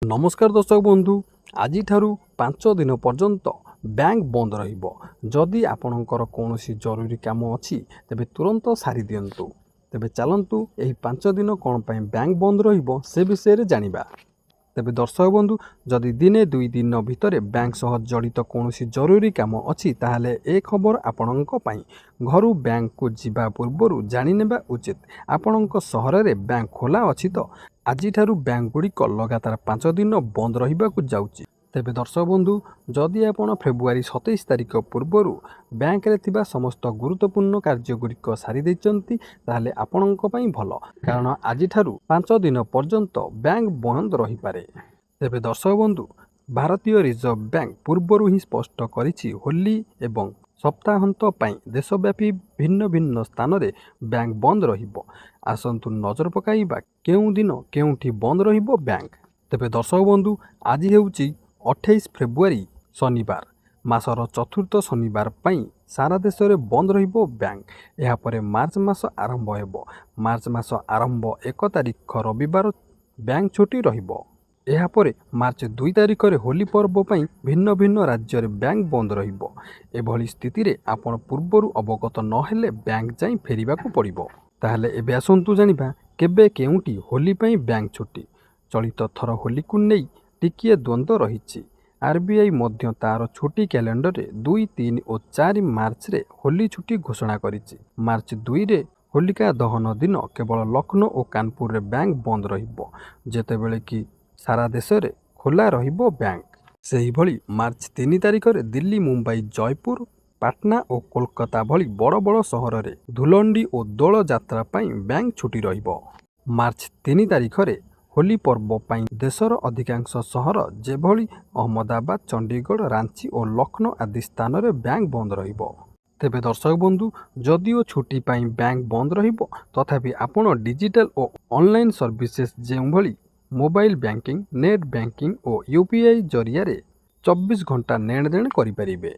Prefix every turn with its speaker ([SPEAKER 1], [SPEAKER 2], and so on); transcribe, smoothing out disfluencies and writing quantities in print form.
[SPEAKER 1] नमस्कार दर्शक बंधु आज 5 दिन पर्यंत बैंक बंद रहिबो। जदि आपणकर कौन जरूरी काम अच्छी तेबे तुरंत सारी दियंतु। तेबे चलंतु एही 5 दिन कौन पाई बैंक बंद रहिबो से विषय रे जानिबा। तेबे दर्शक बंधु जदि दिने 2 दिन भितर बैंक सह जड़ित कौन जरूरी काम अच्छी ताहले ए खबर आपणक पाई। घरु बैंक को जिबा पूर्वरु जानि नेबा उचित। आपणक सहर रे बैंक खोला अछि तो आज बैंक गुड़िक लगातार 5 दिन बंद रहिबाकु जाउची। तेबे दर्शक बंधु जदि आपण फेब्रुआरी 27 तारिख पूर्वरु बैंक रे थिबा समस्त गुरुत्वपूर्ण कार्य गुड़िक सारी दैचंती ताहले आपणक पई भलो, कारण आज 5 दिन पर्यंत बैंक बंद रही पारे। तेबे दर्शक बंधु भारतीय रिजर्व बैंक पूर्वरु ही स्पष्ट करिछि होली एवं सप्ताहांत पाई देशव्यापी भिन्न भिन्न स्थान रे बैंक बंद रहिबो। आसंतु नजर पकाइबा केउं दिन केउंठी बंद रहिबो बैंक। तेबे दर्शक बंधु आज हेउची 28 फेब्रुआरी शनिवार, मासर चतुर्थ शनिवार पाई सारा देश रे बंद रहिबो बैंक। एहा परे मार्च मास आरंभ हेबो। मार्च मास आरंभ 1 तारिख रविवार बैंक छुट्टी रहिबो। एहा परे मार्च 2 तारिख रे होली पर्व पाई भिन्न भिन्न राज्य रे बैंक बंद रहिबो। एभली स्थिति रे आपण पूर्वरु अवगत न हेले बैंक जाई फेरिबाकू पड़िबो। ताहले एबे आसंतु जानिबा केबे केउंटी होली पाई बैंक छुट्टी। चलित थर होली को नहीं टिकिए द्वंद्व रही। आरबीआई मध्य तार छुट्टी कैलेंडर रे 2, 3 और 4 मार्च रे होली छुट्टी घोषणा करिछि। मार्च 2 रे होलिका दहन दिन केवल लखनऊ और कानपुर रे बैंक बंद रहिबो, जेतेबेले कि सारा देश रे खोला रहिबो बैंक। सेही भली मार्च 3 तारिख रे दिल्ली, मुंबई, जयपुर, पाटना और कोलकाता भली बड़ बड़ सहर रे धुलंडी और दोल यात्रा पाई बैंक छुट्टी रहिबो। मार्च 3 तारिख रे होली पर्व पाई देशर अधिकांश सहर जेभली अहमदाबाद, चंडीगढ़, रांची और लखनऊ आदि स्थान रे बैंक बंद रहिबो। तेबे दर्शक बंधु जदिओ छुट्टी पाई बैंक बंद रहिबो तथापि आपण डिजिटल और ऑनलाइन सर्विसेज जेभली मोबाइल बैंकिंग, नेट बैंकिंग और यूपीआई जरिया रे 24 घंटा लेन देन करि परिबे।